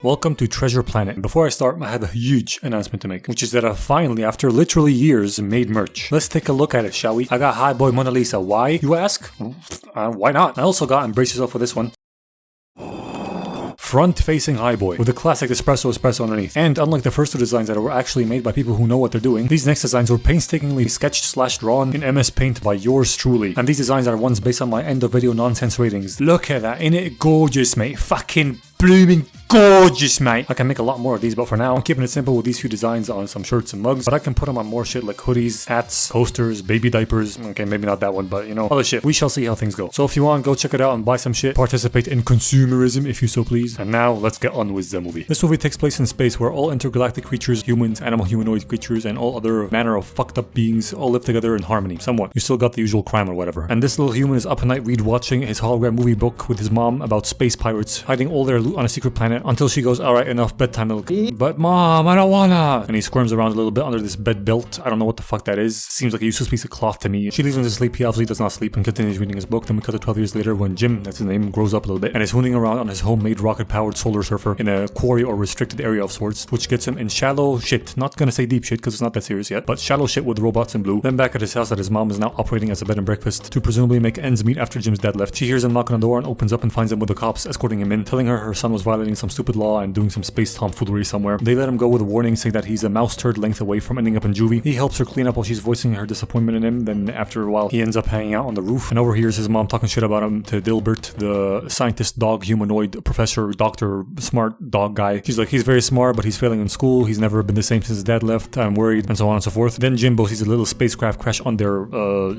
Welcome to Treasure Planet. Before I start, I have a huge announcement to make, which is that I finally, after literally years, made merch. Let's take a look at it, shall we? I got Hi Boy Mona Lisa. Why, you ask? Why not? I also got, embrace yourself for this one, front-facing Hi Boy, with a classic espresso underneath. And unlike the first two designs that were actually made by people who know what they're doing, these next designs were painstakingly sketched/drawn in MS Paint by yours truly. And these designs are ones based on my end of video nonsense ratings. Look at that, ain't it gorgeous, mate? Fucking blooming gorgeous, mate. I can make a lot more of these, but for now, I'm keeping it simple with these few designs on some shirts and mugs, but I can put them on more shit like hoodies, hats, coasters, baby diapers. Okay, maybe not that one, but you know, other shit. We shall see how things go. So if you want, go check it out and buy some shit. Participate in consumerism if you so please. And now, let's get on with the movie. This movie takes place in space where all intergalactic creatures, humans, animal humanoid creatures, and all other manner of fucked up beings all live together in harmony. Somewhat. You still got the usual crime or whatever. And this little human is up at night watching his hologram movie book with his mom about space pirates, hiding all their loot on a secret planet until she goes, alright, enough bedtime milk. But mom, I don't wanna. And he squirms around a little bit under this bed belt. I don't know what the fuck that is. Seems like a useless piece of cloth to me. She leaves him to sleep. He obviously does not sleep and continues reading his book. Then we cut to 12 years later when Jim, that's his name, grows up a little bit and is hooning around on his homemade rocket-powered solar surfer in a quarry or restricted area of sorts, which gets him in shallow shit. Not gonna say deep shit because it's not that serious yet, but shallow shit with robots in blue. Then back at his house that his mom is now operating as a bed and breakfast to presumably make ends meet after Jim's dad left. She hears him knock on the door and opens up and finds him with the cops escorting him in, telling her son was violating some stupid law and doing some space tomfoolery somewhere. They let him go with a warning saying that he's a mouse turd length away from ending up in juvie. He helps her clean up while she's voicing her disappointment in him. Then after a while, he ends up hanging out on the roof and overhears his mom talking shit about him to Dilbert, the scientist dog humanoid professor doctor smart dog guy. She's like, he's very smart but he's failing in school, he's never been the same since his dad left, I'm worried, and so on and so forth. Then Jimbo sees a little spacecraft crash on their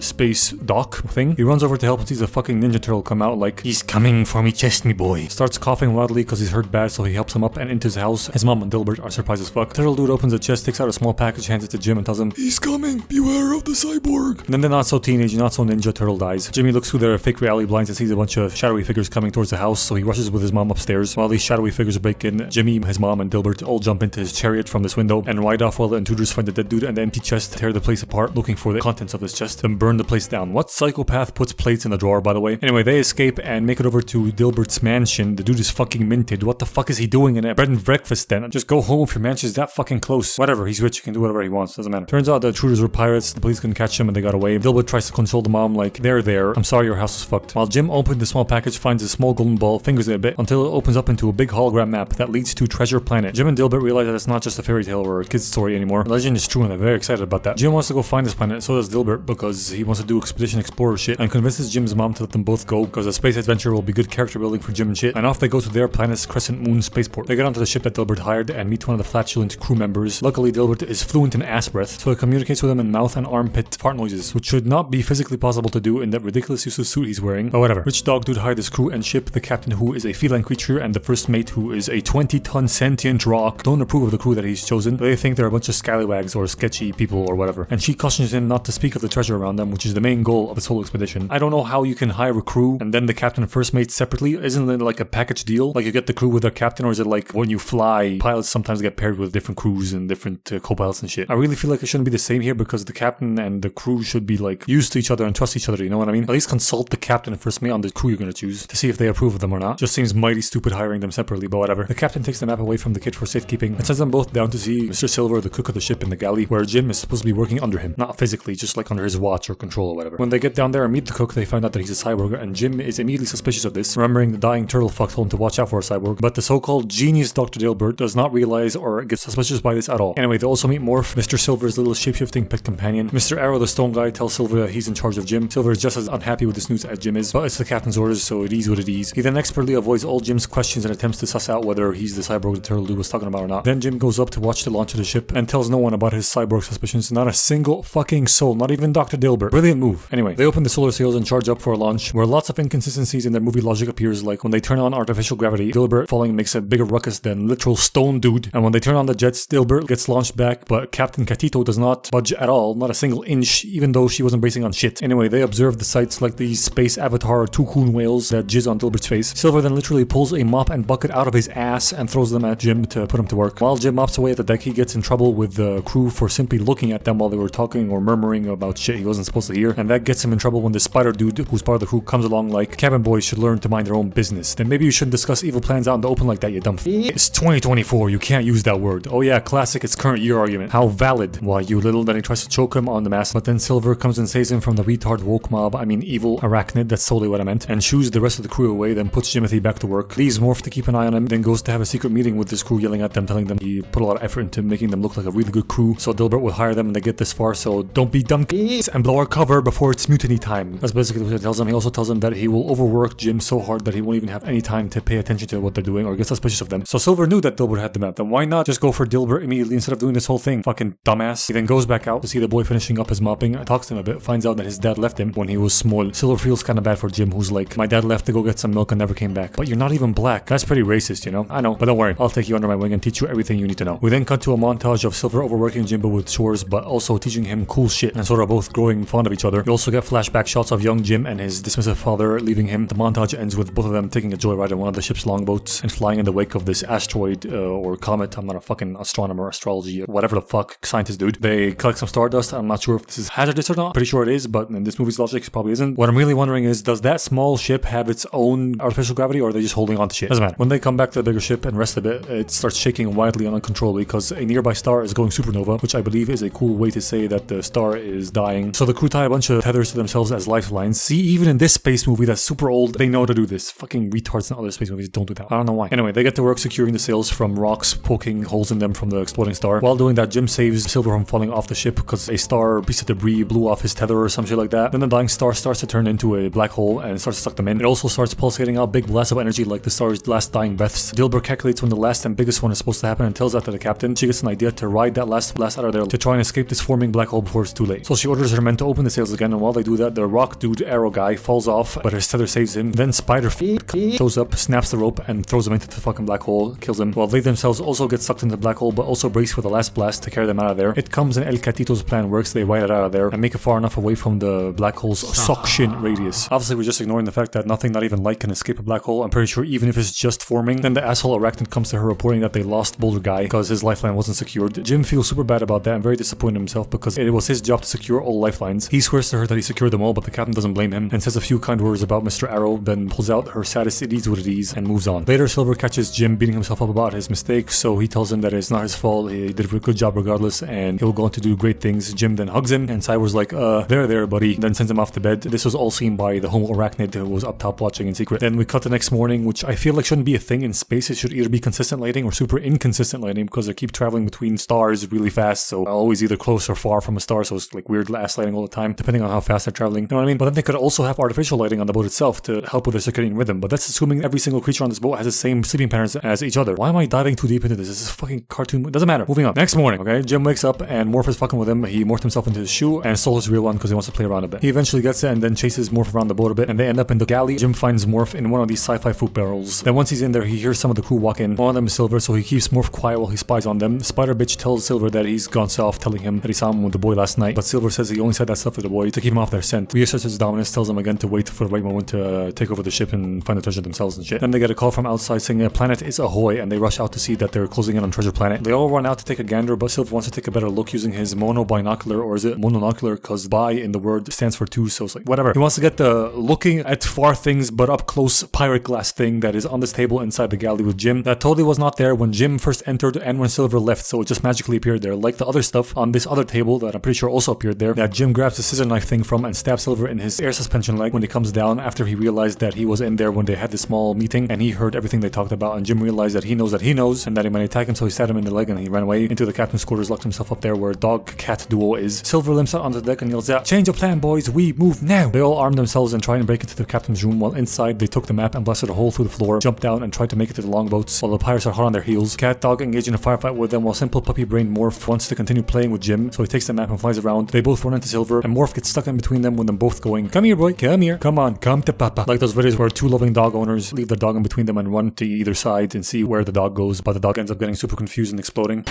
space dock thing. He runs over to help and sees a fucking Ninja Turtle come out like, he's coming for me, chestney boy. Starts coughing wildly because he's hurt bad, so he helps him up and into his house. His mom and Dilbert are surprised as fuck. Turtle dude opens the chest, takes out a small package, hands it to Jim and tells him, he's coming, beware of the cyborg. And then the not so teenage, not so ninja turtle dies. Jimmy looks through their fake reality blinds and sees a bunch of shadowy figures coming towards the house, so he rushes with his mom upstairs. While these shadowy figures break in, Jimmy, his mom, and Dilbert all jump into his chariot from this window and ride off while the intruders find the dead dude and the empty chest, tear the place apart looking for the contents of his chest, and burn the place down. What psychopath puts plates in a drawer, by the way? Anyway, they escape and make it over to Dilbert's mansion. The dude is fucking minted. What the fuck is he doing in a bed and breakfast then? Just go home if your mansion is that fucking close. Whatever, he's rich, he can do whatever he wants, doesn't matter. Turns out the intruders were pirates, the police couldn't catch him and they got away. Dilbert tries to console the mom like, there, I'm sorry your house is fucked. While Jim opened the small package, finds a small golden ball, fingers it a bit, until it opens up into a big hologram map that leads to Treasure Planet. Jim and Dilbert realize that it's not just a fairy tale or a kid's story anymore. The legend is true and they're very excited about that. Jim wants to go find this planet, so does Dilbert, because he wants to do expedition explorer shit, and convinces Jim's mom to let them both go, because a space adventure will be good character building for Jim and shit. And off they go to their planet's Crescent Moon spaceport. They get onto the ship that Dilbert hired and meet one of the flatulent crew members. Luckily, Dilbert is fluent in ass breath, so he communicates with them in mouth and armpit fart noises, which should not be physically possible to do in that ridiculous useless suit he's wearing, but whatever. Rich dog dude hired his crew and ship, the captain who is a feline creature and the first mate who is a 20-ton sentient rock don't approve of the crew that he's chosen. They think they're a bunch of scallywags or sketchy people or whatever, and she cautions him not to speak of the treasure around them, which is the main goal of this whole expedition. I don't know how you can hire a crew and then the captain and first mate separately. Isn't it like a package deal? Like you get the crew with their captain, or is it like when you fly, pilots sometimes get paired with different crews and different co-pilots and shit? I really feel like it shouldn't be the same here because the captain and the crew should be like used to each other and trust each other, you know what I mean? At least consult the captain and first mate on the crew you're gonna choose to see if they approve of them or not. Just seems mighty stupid hiring them separately, but whatever. The captain takes the map away from the kid for safekeeping and sends them both down to see Mr. Silver, the cook of the ship, in the galley, where Jim is supposed to be working under him. Not physically, just like under his watch or control or whatever. When they get down there and meet the cook, they find out that he's a cyborg, and Jim is immediately suspicious of this, remembering the dying turtle fuck told him to watch out for a cyborg, but the so-called genius Dr. Dilbert does not realize or get suspicious by this at all. Anyway, they also meet Morph, Mr. Silver's little shape-shifting pet companion. Mr. Arrow, the stone guy, tells Silver that he's in charge of Jim. Silver is just as unhappy with this news as Jim is, but it's the captain's orders, so it is what it is. He then expertly avoids all Jim's questions and attempts to suss out whether he's the cyborg the turtle dude was talking about or not. Then Jim goes up to watch the launch of the ship and tells no one about his cyborg suspicions. Not a single fucking soul, not even Dr. Dilbert. Brilliant move. Anyway, they open the solar sails and charge up for a launch, where lots of inconsistencies in their movie logic appears, like when they turn on artificial gravity, Dilbert falling makes a bigger ruckus than literal stone dude, and when they turn on the jets, Dilbert gets launched back, but Captain Catito does not budge at all, not a single inch, even though she wasn't bracing on shit. Anyway, they observe the sights like these space avatar toucan whales that jizz on Dilbert's face. Silver then literally pulls a mop and bucket out of his ass and throws them at Jim to put him to work. While Jim mops away at the deck, he gets in trouble with the crew for simply looking at them while they were talking or murmuring about shit he wasn't supposed to hear, and that gets him in trouble when the spider dude, who's part of the crew, comes along like, cabin boys should learn to mind their own business. Then maybe you shouldn't discuss evil plans out in the to open like that, you dumb It's 2024, you can't use that word. Oh yeah, classic, it's current year argument. How valid? Why, you little. Then he tries to choke him on the mask, but then Silver comes and saves him from the retard woke mob, I mean evil arachnid, that's totally what I meant, and shoos the rest of the crew away, then puts Jimothy back to work, leaves Morph to keep an eye on him, then goes to have a secret meeting with this crew, yelling at them, telling them he put a lot of effort into making them look like a really good crew, so Dilbert will hire them and they get this far, so don't be dumb and blow our cover before it's mutiny time. That's basically what he tells them. He also tells them that he will overwork Jim so hard that he won't even have any time to pay attention to what they're doing or get suspicious of them. So Silver knew that Dilbert had the map, then why not just go for Dilbert immediately instead of doing this whole thing? Fucking dumbass. He then goes back out to see the boy finishing up his mopping, talks to him a bit, finds out that his dad left him when he was small. Silver feels kind of bad for Jim, who's like, my dad left to go get some milk and never came back. But you're not even black. That's pretty racist, you know? I know, but don't worry, I'll take you under my wing and teach you everything you need to know. We then cut to a montage of Silver overworking Jimbo with chores, but also teaching him cool shit, and sort of both growing fond of each other. You also get flashback shots of young Jim and his dismissive father leaving him. The montage ends with both of them taking a joyride on one of the ship's longboats and flying in the wake of this asteroid or comet. I'm not a fucking astronomer, astrology, whatever the fuck, scientist dude. They collect some stardust. I'm not sure if this is hazardous or not. Pretty sure it is, but in this movie's logic, it probably isn't. What I'm really wondering is, does that small ship have its own artificial gravity, or are they just holding on to shit? Doesn't matter. When they come back to the bigger ship and rest a bit, it starts shaking wildly and uncontrollably because a nearby star is going supernova, which I believe is a cool way to say that the star is dying. So the crew tie a bunch of tethers to themselves as lifelines. See, even in this space movie that's super old, they know to do this. Fucking retards in other space movies don't do that. I don't know why. Anyway, they get to work securing the sails from rocks poking holes in them from the exploding star. While doing that, Jim saves Silver from falling off the ship because a star piece of debris blew off his tether or some shit like that. Then the dying star starts to turn into a black hole and starts to suck them in. It also starts pulsating out big blasts of energy like the star's last dying breaths. Dilbert calculates when the last and biggest one is supposed to happen and tells that to the captain. She gets an idea to ride that last blast out of there to try and escape this forming black hole before it's too late. So she orders her men to open the sails again, and while they do that, the rock dude arrow guy falls off, but his tether saves him. Then Spider shows up, snaps the rope, and throws him into the fucking black hole, kills him, while they themselves also get sucked into the black hole, but also brace for the last blast to carry them out of there. It comes and El Catito's plan works. They ride it out of there and make it far enough away from the black hole's suction radius. Obviously, we're just ignoring the fact that nothing, not even light, can escape a black hole. I'm pretty sure even if it's just forming. Then the asshole arachnid comes to her reporting that they lost Boulder Guy because his lifeline wasn't secured. Jim feels super bad about that and very disappointed in himself because it was his job to secure all lifelines. He swears to her that he secured them all, but the captain doesn't blame him and says a few kind words about Mr. Arrow, then pulls out her saddest it is what it is and moves on. Later, Silver catches Jim beating himself up about his mistake, so he tells him that it's not his fault, he did a good job regardless, and he'll go on to do great things. Jim then hugs him, and Cyber's like, there, buddy, then sends him off to bed. This was all seen by the homo arachnid who was up top watching in secret. Then we cut the next morning, which I feel like shouldn't be a thing in space. It should either be consistent lighting or super inconsistent lighting because they keep traveling between stars really fast, so always either close or far from a star, so it's like weird ass lighting all the time, depending on how fast they're traveling. You know what I mean? But then they could also have artificial lighting on the boat itself to help with their circadian rhythm, but that's assuming every single creature on this boat has the same sleeping patterns as each other. Why am I diving too deep into this? This is a fucking cartoon. It doesn't matter. Moving on. Next morning, okay, Jim wakes up and Morph is fucking with him. He morphed himself into his shoe and stole his real one because he wants to play around a bit. He eventually gets it and then chases Morph around the boat a bit, and they end up in the galley. Jim finds Morph in one of these sci-fi fruit barrels. Then once he's in there, he hears some of the crew walk in. One of them is Silver, so he keeps Morph quiet while he spies on them. Spider bitch tells Silver that he's gone south, telling him that he saw him with the boy last night, but Silver says he only said that stuff to the boy to keep him off their scent. Reasserts his dominance, tells them again to wait for the right moment to take over the ship and find the treasure themselves and shit. Then they get a call from outside saying a planet is ahoy, and they rush out to see that they're closing in on Treasure Planet. They all run out to take a gander, but Silver wants to take a better look using his monobinocular, or is it mononocular, because bi in the word stands for two, so it's like whatever. He wants to get the looking at far things but up close pirate glass thing that is on this table inside the galley with Jim. That totally was not there when Jim first entered and when Silver left, so it just magically appeared there, like the other stuff on this other table that I'm pretty sure also appeared there, that Jim grabs the scissor knife thing from and stabs Silver in his air suspension leg when he comes down after he realized that he was in there when they had this small meeting and he heard everything they talked about, and Jim realized that he knows and that he might attack him, so he stabbed him in the leg and he ran away into the captain's quarters, locked himself up there where dog-cat duo is. Silver limps out onto the deck and yells out, "Change of plan, boys, we move now!" They all arm themselves and try and break into the captain's room, while inside they took the map and blasted a hole through the floor, jumped down and tried to make it to the longboats while the pirates are hot on their heels. Cat Dog engaged in a firefight with them while simple puppy brain Morph wants to continue playing with Jim, so he takes the map and flies around. They both run into Silver and Morph gets stuck in between them with them both going, "Come here, boy, come here, come on, come to papa." Like those videos where two loving dog owners leave their dog in between them and run to either side and see where the dog goes, but the dog ends up getting super confused and exploding.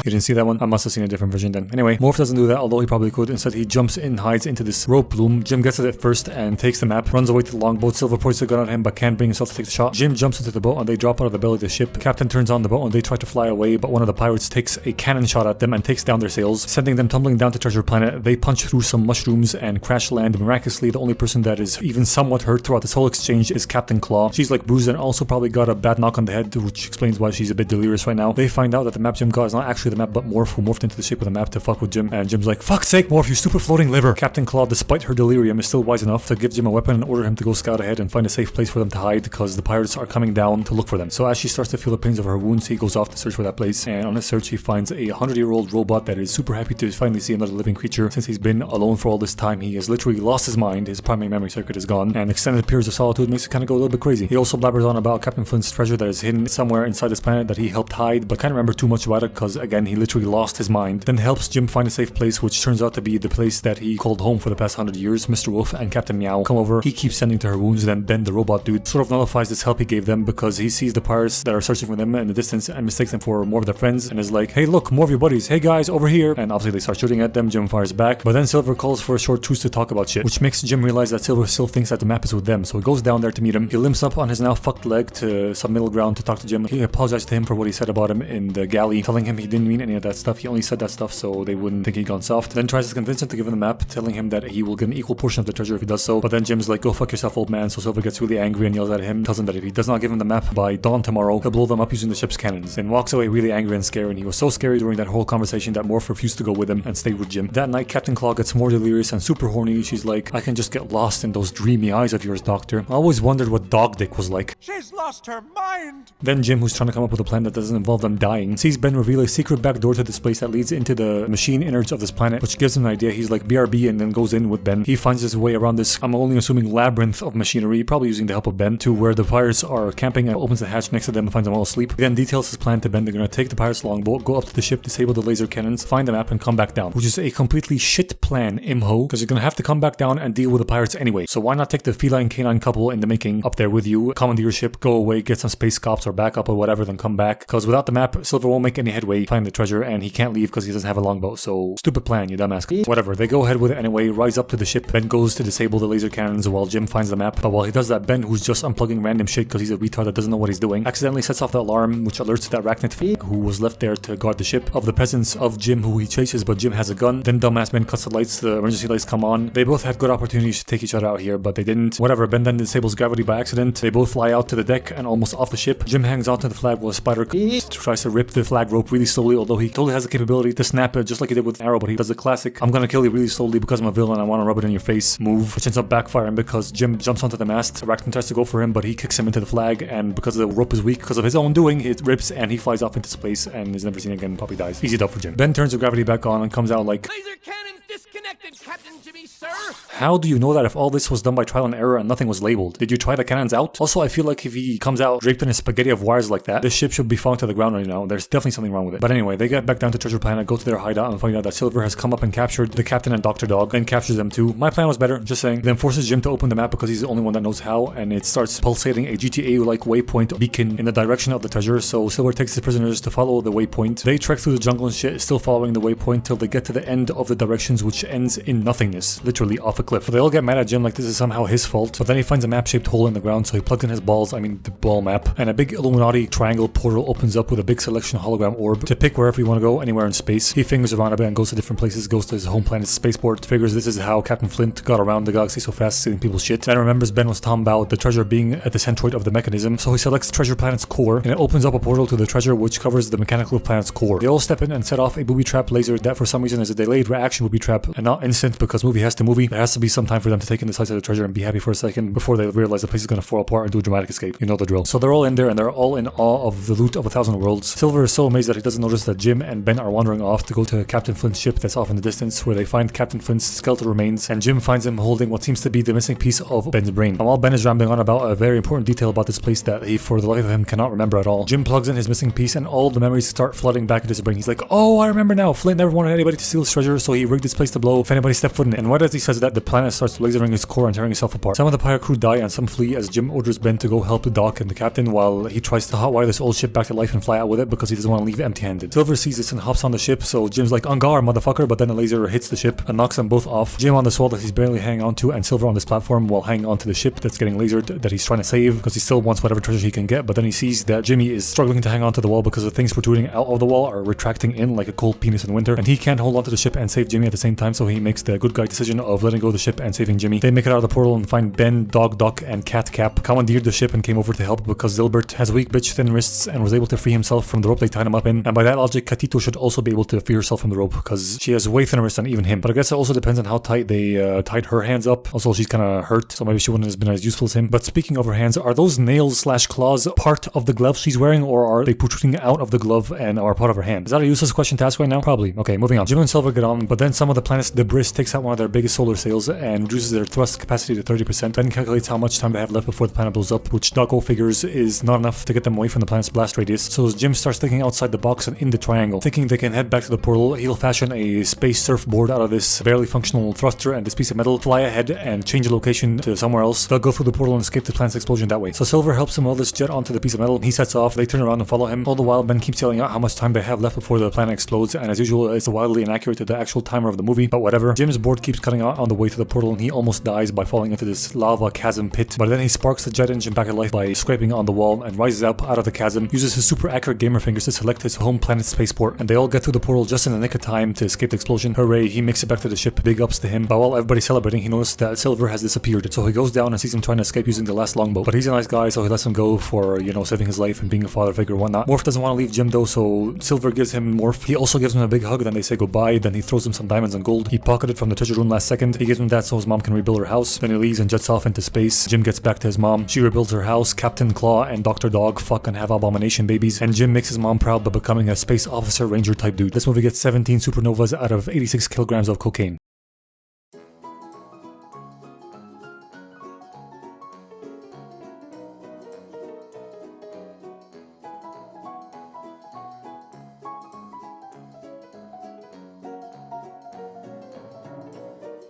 You didn't see that one? I must have seen a different version then. Anyway, Morph doesn't do that, although he probably could. Instead, he jumps in, hides into this rope loom. Jim gets it first and takes the map, runs away to the longboat. Silver points a gun at him but can't bring himself to take the shot. Jim jumps into the boat and they drop out of the belly of the ship. Captain turns on the boat and they try to fly away, but one of the pirates takes a cannon shot at them and takes down their sails, sending them tumbling down to Treasure Planet. They punch through some mushrooms and crash land. Miraculously, the only person that is even somewhat hurt throughout this whole exchange is Captain Claw. She's like bruised and also probably got a bad knock on the head, which explains why she's a bit delirious right now. They find out that the map Jim got is not actually the map but Morph, who morphed into the shape of the map to fuck with Jim, and Jim's like, fuck's sake Morph, you stupid floating liver. Captain Claw, despite her delirium, is still wise enough to give Jim a weapon and order him to go scout ahead and find a safe place for them to hide because the pirates are coming down to look for them. So as she starts to feel the pains of her wounds, he goes off to search for that place, and on his search he finds a 100-year-old robot that is super happy to finally see another living creature. Since he's been alone for all this time, he has literally lost his mind, his primary memory circuit is gone, and extended periods of solitude makes it kind of go a little bit crazy. He also blabbers on about Captain Flint's treasure that is hidden somewhere inside this planet that he helped hide, but can't remember too much about it because again he literally lost his mind. Then helps Jim find a safe place, which turns out to be the place that he called home for the past 100 years. Mr. Wolf and Captain Meow come over. He keeps sending to her wounds, then Ben the robot dude sort of nullifies this help he gave them because he sees the pirates that are searching for them in the distance and mistakes them for more of their friends and is like, hey look, more of your buddies, hey guys, over here. And obviously they start shooting at them. Jim fires back, but then Silver calls for a short truce to talk about shit, which makes Jim realize that Silver still thinks that the map is with them, so he goes down there to meet him. He limps up on his now fucked leg to some middle ground to talk to Jim. He apologized to him for what he said about him in the galley, telling him he didn't mean any of that stuff, he only said that stuff so they wouldn't think he'd gone soft. Then tries to convince him to give him the map, telling him that he will get an equal portion of the treasure if he does so, but then Jim's like, go fuck yourself old man. So Silver gets really angry and yells at him, tells him that if he does not give him the map by dawn tomorrow, he'll blow them up using the ship's cannons, and walks away really angry and scared. And he was so scary during that whole conversation that Morph refused to go with him and stayed with Jim. That night Captain Claw gets more delirious and super horny. She's like, I can just get lost in those dreamy eyes of yours, Doctor. I always wondered what dog dick was like. She's lost her mind. Then Jim, who's trying to come up with a plan that doesn't involve them dying, sees Ben reveal a secret back door to this place that leads into the machine innards of this planet, which gives him an idea. He's like, BRB, and then goes in with Ben. He finds his way around this, I'm only assuming, labyrinth of machinery, probably using the help of Ben, to where the pirates are camping, and opens the hatch next to them and finds them all asleep. He then details his plan to Ben. They're gonna take the pirates' longboat, go up to the ship, disable the laser cannons, find the map, and come back down, which is a completely shit plan, imho, because you're gonna have to come back down and deal with the pirates anyway. So why not take the feline canine couple in the making up there with you, commandeer your ship, go away, get some space cops or backup or whatever, then come back. Because without the map, Silver won't make any headway find the treasure, and he can't leave because he doesn't have a longboat. So stupid plan, you dumbass. Whatever, they go ahead with it anyway, rise up to the ship. Ben goes to disable the laser cannons while Jim finds the map. But while he does that, Ben, who's just unplugging random shit because he's a retard that doesn't know what he's doing, accidentally sets off the alarm, which alerts that arachnid who was left there to guard the ship of the presence of Jim, who he chases, but Jim has a gun. Then dumbass Ben cuts the lights, the emergency lights come on. They both had good opportunities to take each other out here, but they didn't. Whatever, Ben then disables gravity by accident. They both fly out to the deck and almost off the ship. Jim hangs onto the flag while Spider tries to rip the flag rope really slowly, although he totally has the capability to snap it just like he did with Arrow, but he does the classic, I'm gonna kill you really slowly because I'm a villain, I want to rub it in your face move, which ends up backfiring because Jim jumps onto the mast. Arachnid tries to go for him, but he kicks him into the flag, and because the rope is weak because of his own doing, it rips and he flies off into space and is never seen again, probably dies. Easy dub for Jim. Ben turns the gravity back on and comes out like, Laser cannons disconnected, Captain Jimmy, sir. How do you know that if all this was done by trial and error and nothing was labeled? Did you try the cannons out? Also, I feel like if he comes out draped in a spaghetti of wires like that, this ship should be falling to the ground right now. There's definitely something wrong with it. But anyway, they get back down to Treasure Planet, go to their hideout, and find out that Silver has come up and captured the captain and Dr. Dog, then captures them too. My plan was better, just saying. Then forces Jim to open the map because he's the only one that knows how, and it starts pulsating a GTA-like waypoint beacon in the direction of the treasure, so Silver takes his prisoners to follow the waypoint. They trek through the jungle and shit, still following the waypoint till they get to the end of the directions, which ends in nothingness, literally off a cliff. So they all get mad at Jim like this is somehow his fault, but then he finds a map-shaped hole in the ground, so he plugs in his balls, I mean the ball map, and a big Illuminati triangle portal opens up with a big selection hologram orb to pick wherever you want to go, anywhere in space. He fingers around a bit and goes to different places, goes to his home planet's spaceport, figures this is how Captain Flint got around the galaxy so fast, stealing people's shit. Then remembers Ben was talking about the treasure being at the centroid of the mechanism, so he selects Treasure Planet's core, and it opens up a portal to the treasure which covers the mechanical planet's core. They all step in and set off a booby trap laser that for some reason is a delayed reaction booby trap and not instant because movie has to movie. There has to be some time for them to take in the sights of the treasure and be happy for a second before they realize the place is going to fall apart and do a dramatic escape. You know the drill. So they're all in there and they're all in awe of the loot of 1,000 worlds. Silver is so amazed that he doesn't notice that Jim and Ben are wandering off to go to Captain Flint's ship that's off in the distance, where they find Captain Flint's skeletal remains, and Jim finds him holding what seems to be the missing piece of Ben's brain. And while Ben is rambling on about a very important detail about this place that he for the life of him cannot remember at all, Jim plugs in his missing piece and all the memories start flooding back into his brain. He's like, oh, I remember now. Flint never wanted anybody to steal his treasure, so he rigged this place to blow, so if anybody step foot in it. And right as he says that, the planet starts lasering its core and tearing itself apart. Some of the pirate crew die and some flee as Jim orders Ben to go help the Doc and the captain while he tries to hotwire this old ship back to life and fly out with it because he doesn't want to leave empty-handed. Silver sees this and hops on the ship, so Jim's like, "On guard, motherfucker," but then a laser hits the ship and knocks them both off. Jim on the swell that he's barely hanging on to, and Silver on this platform while hanging on to the ship that's getting lasered that he's trying to save because he still wants whatever treasure he can get, but then he sees that Jimmy is struggling to hang on to the wall because the things protruding out of the wall are retracting in like a cold penis in winter, and he can't hold onto the ship and save Jimmy at the same time, so he makes the good guy decision of letting go of the ship and saving Jimmy. They make it out of the portal and find Ben, Dog Duck, and Cat Cap commandeered the ship and came over to help because Dilbert has weak bitch thin wrists and was able to free himself from the rope they tied him up in, and by that logic, Katito should also be able to free herself from the rope because she has way thinner wrists than even him. But I guess it also depends on how tight they tied her hands up. Also, she's kind of hurt, so maybe she wouldn't have been as useful as him. But speaking of her hands, are those nails / claws part of the glove she's wearing, or are they protruding out of the glove and are part of her hand? Is that a useless question to ask right now? Probably. Okay, moving on. Jim and Silver get on, but then some of the planet's debris takes out one of their biggest solar sails and reduces their thrust capacity to 30%. Ben calculates how much time they have left before the planet blows up, which Doggo figures is not enough to get them away from the planet's blast radius. So Jim starts thinking outside the box and in the triangle. Thinking they can head back to the portal, he'll fashion a space surfboard out of this barely functional thruster and this piece of metal, fly ahead and change the location to somewhere else. They'll go through the portal and escape the planet's explosion that way. So Silver helps him weld this jet onto the piece of metal. He sets off, they turn around and follow him. All the while, Ben keeps yelling out how much time they have left before the planet explodes, and as usual, it's wildly inaccurate to the actual timer of the movie, but whatever. Jim's board keeps cutting out on the way to the portal and he almost dies by falling into this lava chasm pit, but then he sparks the jet engine back to life by scraping on the wall and rises up out of the chasm, uses his super accurate gamer fingers to select his home planet spaceport, and they all get through the portal just in the nick of time to escape the explosion. Hooray, he makes it back to the ship, big ups to him, but while everybody's celebrating, he notices that Silver has disappeared, so he goes down and sees him trying to escape using the last longboat, but he's a nice guy, so he lets him go for, you know, saving his life and being a father figure and whatnot. Morph doesn't want to leave Jim though, so Silver gives him Morph. He also gives him a big hug, then they say goodbye, then he throws him some diamonds and gold he pocketed from the treasure room last second. He gives him that so his mom can rebuild her house, then he leaves and jets off into space. Jim gets back to his mom, she rebuilds her house, Captain Claw and Dr. Dog fuck and have abomination babies, and Jim makes his mom proud by becoming a space officer ranger type dude. This movie gets 17 supernovas out of 86 kilograms of cocaine.